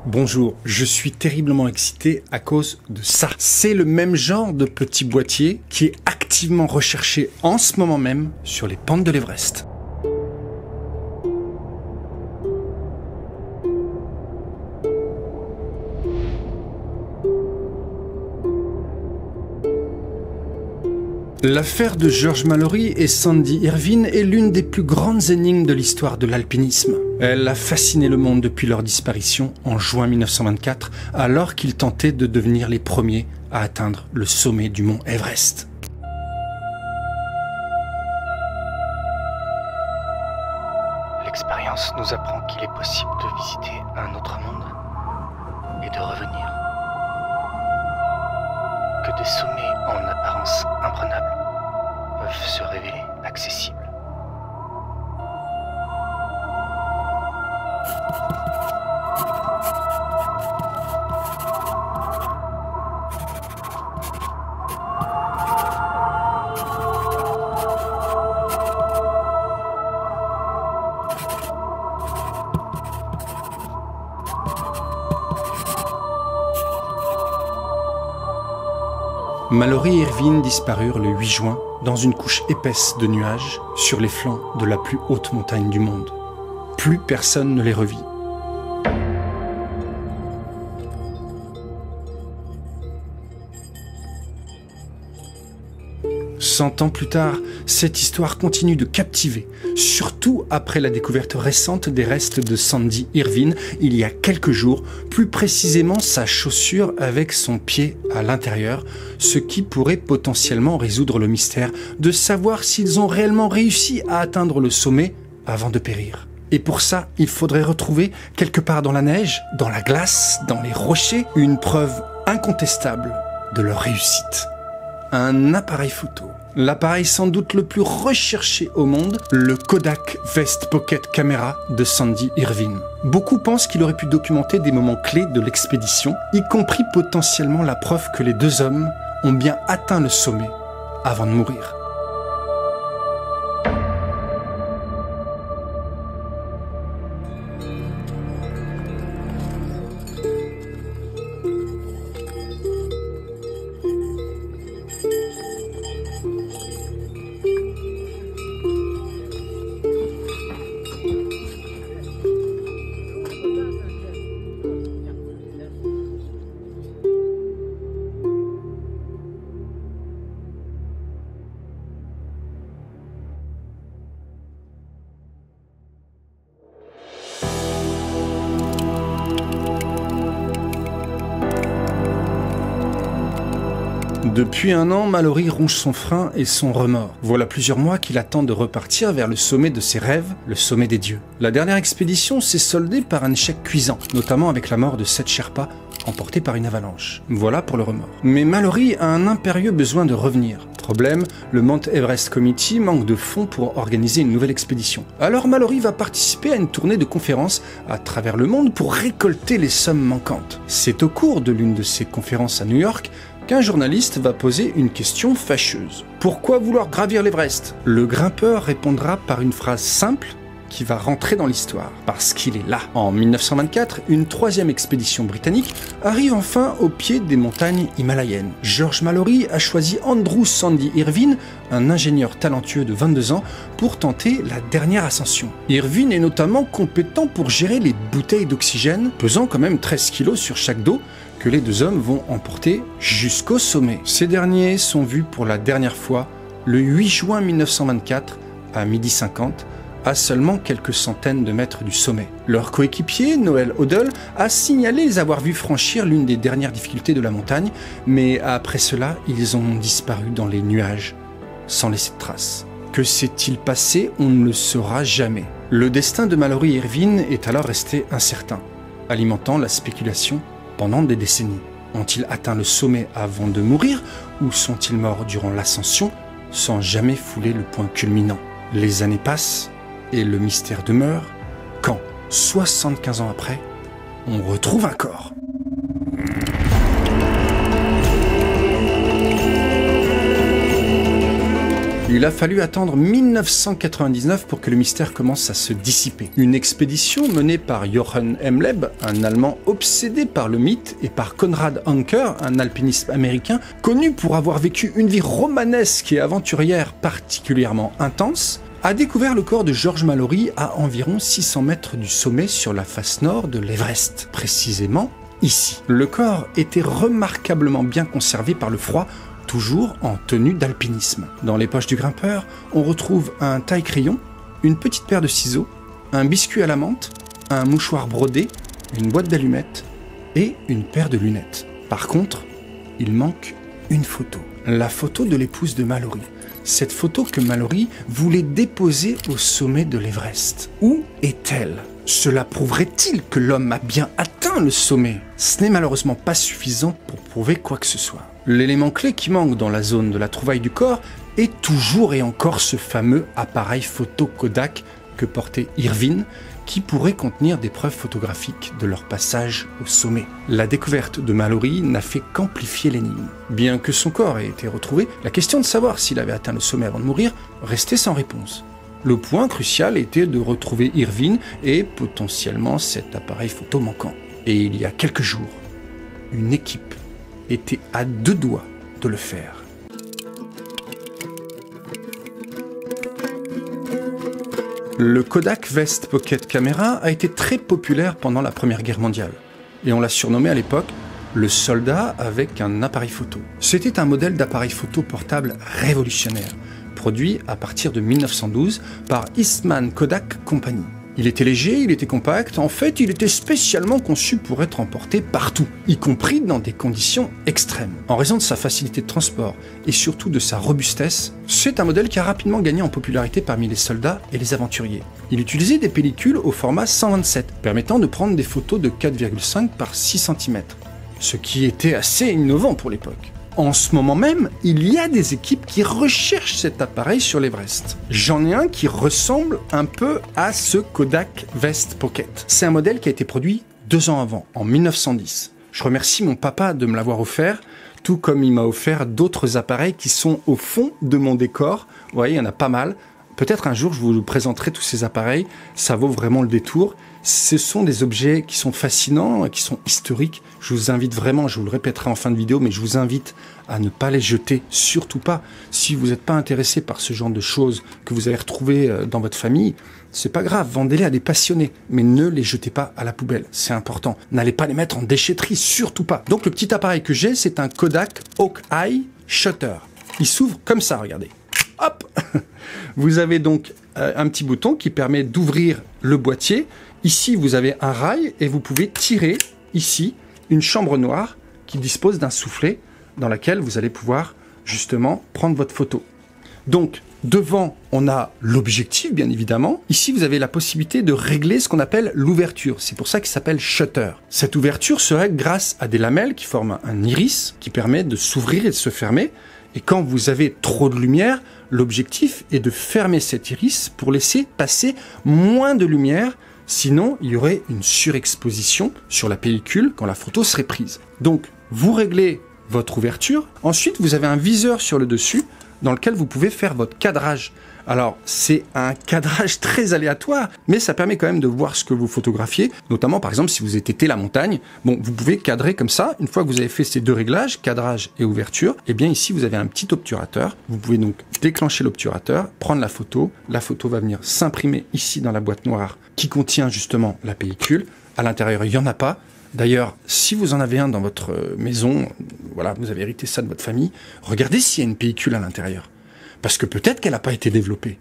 Bonjour, je suis terriblement excité à cause de ça. C'est le même genre de petit boîtier qui est activement recherché en ce moment même sur les pentes de l'Everest. L'affaire de George Mallory et Sandy Irvine est l'une des plus grandes énigmes de l'histoire de l'alpinisme. Elle a fasciné le monde depuis leur disparition en juin 1924, alors qu'ils tentaient de devenir les premiers à atteindre le sommet du mont Everest. L'expérience nous apprend qu'il est possible de visiter un autre monde et de revenir. Que des sommets en apparence imprenables peuvent se révéler accessibles. Mallory et Irvine disparurent le 8 juin dans une couche épaisse de nuages sur les flancs de la plus haute montagne du monde. Plus personne ne les revit. 100 ans plus tard, cette histoire continue de captiver, surtout après la découverte récente des restes de Sandy Irvine il y a quelques jours, plus précisément sa chaussure avec son pied à l'intérieur, ce qui pourrait potentiellement résoudre le mystère de savoir s'ils ont réellement réussi à atteindre le sommet avant de périr. Et pour ça, il faudrait retrouver quelque part dans la neige, dans la glace, dans les rochers, une preuve incontestable de leur réussite. Un appareil photo. L'appareil sans doute le plus recherché au monde, le Kodak Vest Pocket Camera de Sandy Irvine. Beaucoup pensent qu'il aurait pu documenter des moments clés de l'expédition, y compris potentiellement la preuve que les deux hommes ont bien atteint le sommet avant de mourir. Depuis un an, Mallory ronge son frein et son remords. Voilà plusieurs mois qu'il attend de repartir vers le sommet de ses rêves, le sommet des dieux. La dernière expédition s'est soldée par un échec cuisant, notamment avec la mort de 7 Sherpas, emportés par une avalanche. Voilà pour le remords. Mais Mallory a un impérieux besoin de revenir. Problème, le Mount Everest Committee manque de fonds pour organiser une nouvelle expédition. Alors Mallory va participer à une tournée de conférences à travers le monde pour récolter les sommes manquantes. C'est au cours de l'une de ces conférences à New York qu'un journaliste va poser une question fâcheuse. Pourquoi vouloir gravir l'Everest ? Le grimpeur répondra par une phrase simple qui va rentrer dans l'histoire, parce qu'il est là. En 1924, une troisième expédition britannique arrive enfin au pied des montagnes himalayennes. George Mallory a choisi Andrew Sandy Irvine, un ingénieur talentueux de 22 ans, pour tenter la dernière ascension. Irvine est notamment compétent pour gérer les bouteilles d'oxygène, pesant quand même 13 kg sur chaque dos, que les deux hommes vont emporter jusqu'au sommet. Ces derniers sont vus pour la dernière fois le 8 juin 1924 à 12h50, à seulement quelques centaines de mètres du sommet. Leur coéquipier, Noel Odell, a signalé les avoir vus franchir l'une des dernières difficultés de la montagne, mais après cela, ils ont disparu dans les nuages, sans laisser de traces. Que s'est-il passé ? On ne le saura jamais. Le destin de Mallory et Irvine est alors resté incertain, alimentant la spéculation pendant des décennies. Ont-ils atteint le sommet avant de mourir ou sont-ils morts durant l'ascension sans jamais fouler le point culminant ? Les années passent et le mystère demeure quand, 75 ans après, on retrouve un corps. Il a fallu attendre 1999 pour que le mystère commence à se dissiper. Une expédition menée par Jochen Hemleb, un Allemand obsédé par le mythe, et par Konrad Anker, un alpiniste américain connu pour avoir vécu une vie romanesque et aventurière particulièrement intense, a découvert le corps de George Mallory à environ 600 mètres du sommet sur la face nord de l'Everest, précisément ici. Le corps était remarquablement bien conservé par le froid, toujours en tenue d'alpinisme. Dans les poches du grimpeur, on retrouve un taille-crayon, une petite paire de ciseaux, un biscuit à la menthe, un mouchoir brodé, une boîte d'allumettes et une paire de lunettes. Par contre, il manque une photo. La photo de l'épouse de Mallory. Cette photo que Mallory voulait déposer au sommet de l'Everest. Où est-elle ? Cela prouverait-il que l'homme a bien atteint le sommet ? Ce n'est malheureusement pas suffisant pour prouver quoi que ce soit. L'élément clé qui manque dans la zone de la trouvaille du corps est toujours et encore ce fameux appareil photo Kodak que portait Irvine, qui pourrait contenir des preuves photographiques de leur passage au sommet. La découverte de Mallory n'a fait qu'amplifier l'énigme. Bien que son corps ait été retrouvé, la question de savoir s'il avait atteint le sommet avant de mourir restait sans réponse. Le point crucial était de retrouver Irvine et potentiellement cet appareil photo manquant. Et il y a quelques jours, une équipe était à 2 doigts de le faire. Le Kodak Vest Pocket Camera a été très populaire pendant la Première Guerre mondiale. Et on l'a surnommé à l'époque le soldat avec un appareil photo. C'était un modèle d'appareil photo portable révolutionnaire, produit à partir de 1912 par Eastman Kodak Company. Il était léger, il était compact, en fait il était spécialement conçu pour être emporté partout, y compris dans des conditions extrêmes. En raison de sa facilité de transport et surtout de sa robustesse, c'est un modèle qui a rapidement gagné en popularité parmi les soldats et les aventuriers. Il utilisait des pellicules au format 127, permettant de prendre des photos de 4,5 par 6 cm, ce qui était assez innovant pour l'époque. En ce moment même, il y a des équipes qui recherchent cet appareil sur l'Everest. J'en ai un qui ressemble un peu à ce Kodak Vest Pocket. C'est un modèle qui a été produit 2 ans avant, en 1910. Je remercie mon papa de me l'avoir offert, tout comme il m'a offert d'autres appareils qui sont au fond de mon décor. Vous voyez, il y en a pas mal. Peut-être un jour, je vous présenterai tous ces appareils. Ça vaut vraiment le détour. Ce sont des objets qui sont fascinants, qui sont historiques. Je vous invite vraiment, je vous le répéterai en fin de vidéo, mais je vous invite à ne pas les jeter, surtout pas. Si vous n'êtes pas intéressé par ce genre de choses que vous avez retrouvées dans votre famille, c'est pas grave, vendez-les à des passionnés, mais ne les jetez pas à la poubelle, c'est important. N'allez pas les mettre en déchetterie, surtout pas. Donc le petit appareil que j'ai, c'est un Kodak Hawkeye Shutter. Il s'ouvre comme ça, regardez. Hop. Vous avez donc un petit bouton qui permet d'ouvrir le boîtier. Ici, vous avez un rail et vous pouvez tirer ici une chambre noire qui dispose d'un soufflet dans laquelle vous allez pouvoir justement prendre votre photo. Donc, devant, on a l'objectif, bien évidemment. Ici, vous avez la possibilité de régler ce qu'on appelle l'ouverture. C'est pour ça qu'il s'appelle shutter. Cette ouverture se règle grâce à des lamelles qui forment un iris qui permet de s'ouvrir et de se fermer. Et quand vous avez trop de lumière, l'objectif est de fermer cet iris pour laisser passer moins de lumière. Sinon, il y aurait une surexposition sur la pellicule quand la photo serait prise. Donc, vous réglez votre ouverture. Ensuite, vous avez un viseur sur le dessus dans lequel vous pouvez faire votre cadrage. Alors, c'est un cadrage très aléatoire, mais ça permet quand même de voir ce que vous photographiez, notamment par exemple si vous étiez la montagne. Bon, vous pouvez cadrer comme ça. Une fois que vous avez fait ces 2 réglages, cadrage et ouverture, et bien ici vous avez un petit obturateur. Vous pouvez donc déclencher l'obturateur, prendre la photo va venir s'imprimer ici dans la boîte noire qui contient justement la pellicule. À l'intérieur, il n'y en a pas. D'ailleurs, si vous en avez un dans votre maison, voilà, vous avez hérité ça de votre famille, regardez s'il y a une pellicule à l'intérieur. Parce que peut-être qu'elle n'a pas été développée.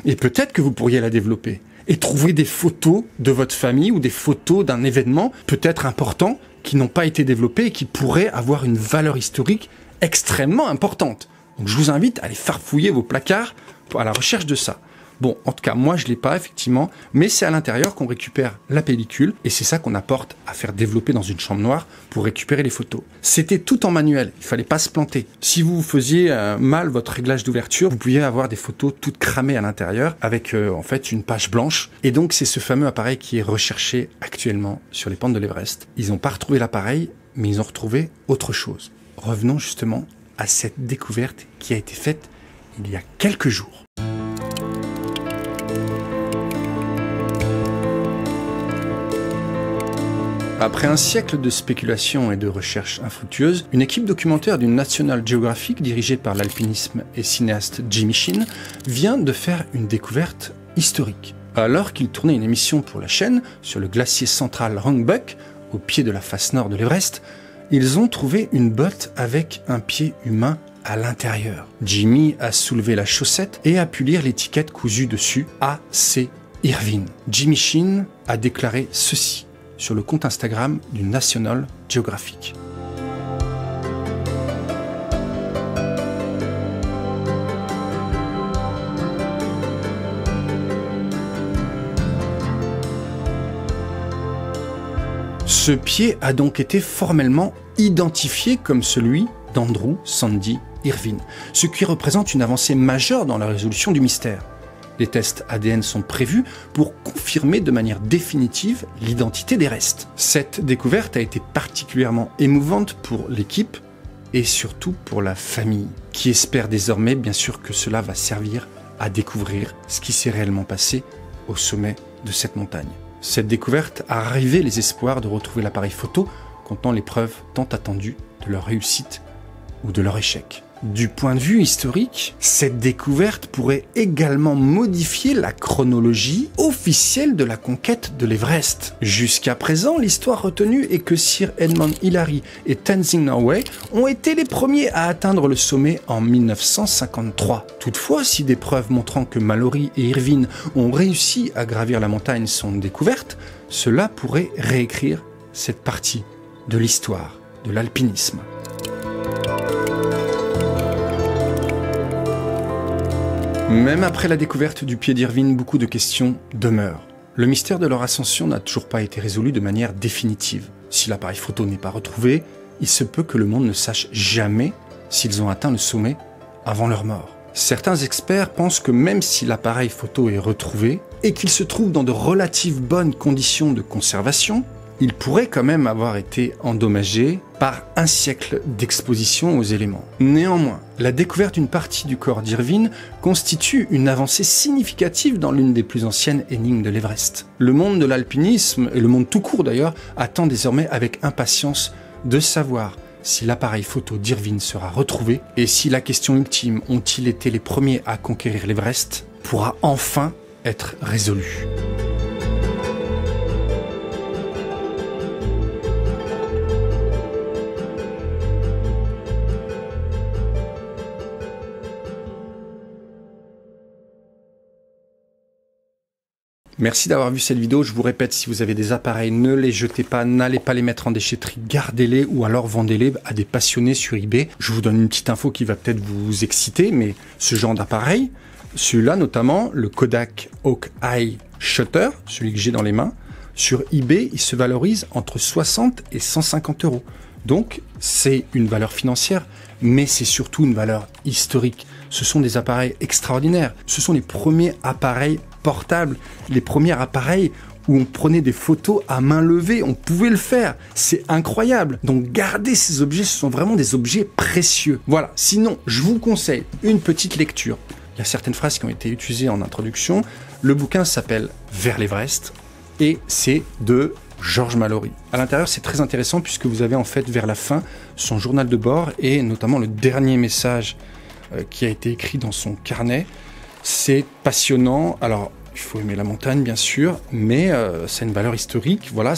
Et peut-être que vous pourriez la développer. Et trouver des photos de votre famille ou des photos d'un événement peut-être important qui n'ont pas été développées et qui pourraient avoir une valeur historique extrêmement importante. Donc je vous invite à aller farfouiller vos placards à la recherche de ça. Bon, en tout cas, moi, je ne l'ai pas, effectivement, mais c'est à l'intérieur qu'on récupère la pellicule, et c'est ça qu'on apporte à faire développer dans une chambre noire pour récupérer les photos. C'était tout en manuel, il fallait pas se planter. Si vous faisiez mal votre réglage d'ouverture, vous pouviez avoir des photos toutes cramées à l'intérieur, avec en fait une page blanche, et donc c'est ce fameux appareil qui est recherché actuellement sur les pentes de l'Everest. Ils n'ont pas retrouvé l'appareil, mais ils ont retrouvé autre chose. Revenons justement à cette découverte qui a été faite il y a quelques jours. Après un siècle de spéculation et de recherches infructueuses, une équipe documentaire du National Geographic, dirigée par l'alpinisme et cinéaste Jimmy Sheen, vient de faire une découverte historique. Alors qu'il tournait une émission pour la chaîne sur le glacier central Rongbuk, au pied de la face nord de l'Everest, ils ont trouvé une botte avec un pied humain à l'intérieur. Jimmy a soulevé la chaussette et a pu lire l'étiquette cousue dessus « A.C. Irvine ». Jimmy Sheen a déclaré ceci sur le compte Instagram du National Geographic. Ce pied a donc été formellement identifié comme celui d'Andrew Sandy Irvine, ce qui représente une avancée majeure dans la résolution du mystère. Les tests ADN sont prévus pour confirmer de manière définitive l'identité des restes. Cette découverte a été particulièrement émouvante pour l'équipe et surtout pour la famille, qui espère désormais bien sûr que cela va servir à découvrir ce qui s'est réellement passé au sommet de cette montagne. Cette découverte a ravivé les espoirs de retrouver l'appareil photo contenant les preuves tant attendues de leur réussite ou de leur échec. Du point de vue historique, cette découverte pourrait également modifier la chronologie officielle de la conquête de l'Everest. Jusqu'à présent, l'histoire retenue est que Sir Edmund Hillary et Tenzing Norgay ont été les premiers à atteindre le sommet en 1953. Toutefois, si des preuves montrant que Mallory et Irvine ont réussi à gravir la montagne sont découvertes, cela pourrait réécrire cette partie de l'histoire de l'alpinisme. Même après la découverte du pied d'Irvine, beaucoup de questions demeurent. Le mystère de leur ascension n'a toujours pas été résolu de manière définitive. Si l'appareil photo n'est pas retrouvé, il se peut que le monde ne sache jamais s'ils ont atteint le sommet avant leur mort. Certains experts pensent que même si l'appareil photo est retrouvé et qu'il se trouve dans de relatives bonnes conditions de conservation, il pourrait quand même avoir été endommagé par un siècle d'exposition aux éléments. Néanmoins, la découverte d'une partie du corps d'Irvine constitue une avancée significative dans l'une des plus anciennes énigmes de l'Everest. Le monde de l'alpinisme, et le monde tout court d'ailleurs, attend désormais avec impatience de savoir si l'appareil photo d'Irvine sera retrouvé et si la question ultime « ont-ils été les premiers à conquérir l'Everest ?» pourra enfin être résolue. Merci d'avoir vu cette vidéo. Je vous répète, si vous avez des appareils, ne les jetez pas, n'allez pas les mettre en déchetterie, gardez-les ou alors vendez-les à des passionnés sur eBay. Je vous donne une petite info qui va peut-être vous exciter, mais ce genre d'appareil, celui-là notamment, le Kodak Hawkeye Shutter, celui que j'ai dans les mains, sur eBay, il se valorise entre 60 et 150 €. Donc, c'est une valeur financière, mais c'est surtout une valeur historique. Ce sont des appareils extraordinaires. Ce sont les premiers appareils portables, les premiers appareils où on prenait des photos à main levée, on pouvait le faire, c'est incroyable. Donc gardez ces objets, ce sont vraiment des objets précieux. Voilà, sinon je vous conseille une petite lecture. Il y a certaines phrases qui ont été utilisées en introduction. Le bouquin s'appelle Vers l'Everest et c'est de George Mallory. À l'intérieur, c'est très intéressant puisque vous avez en fait vers la fin son journal de bord et notamment le dernier message qui a été écrit dans son carnet. C'est passionnant. Alors, il faut aimer la montagne, bien sûr, mais c'est une valeur historique. Voilà,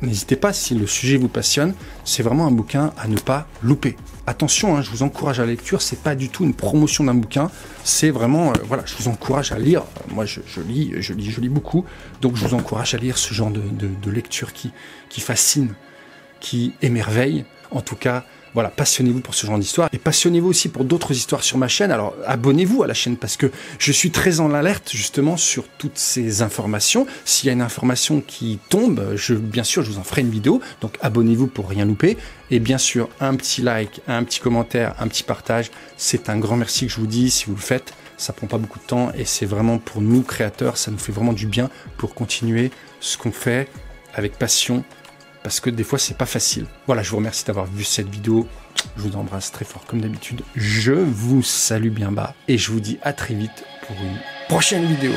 n'hésitez pas, si le sujet vous passionne, c'est vraiment un bouquin à ne pas louper. Attention, hein, je vous encourage à la lecture, c'est pas du tout une promotion d'un bouquin, c'est vraiment, voilà, je vous encourage à lire. Moi, je lis beaucoup, donc je vous encourage à lire ce genre de lecture qui fascine, qui émerveille. En tout cas, voilà, passionnez-vous pour ce genre d'histoire et passionnez-vous aussi pour d'autres histoires sur ma chaîne. Alors abonnez-vous à la chaîne parce que je suis très en alerte justement sur toutes ces informations. S'il y a une information qui tombe, bien sûr je vous en ferai une vidéo, donc abonnez-vous pour rien louper. Et bien sûr un petit like, un petit commentaire, un petit partage, c'est un grand merci que je vous dis si vous le faites. Ça prend pas beaucoup de temps et c'est vraiment pour nous créateurs, ça nous fait vraiment du bien pour continuer ce qu'on fait avec passion. Parce que des fois, c'est pas facile. Voilà, je vous remercie d'avoir vu cette vidéo Je vous embrasse très fort comme d'habitude. Je vous salue bien bas et je vous dis à très vite pour une prochaine vidéo.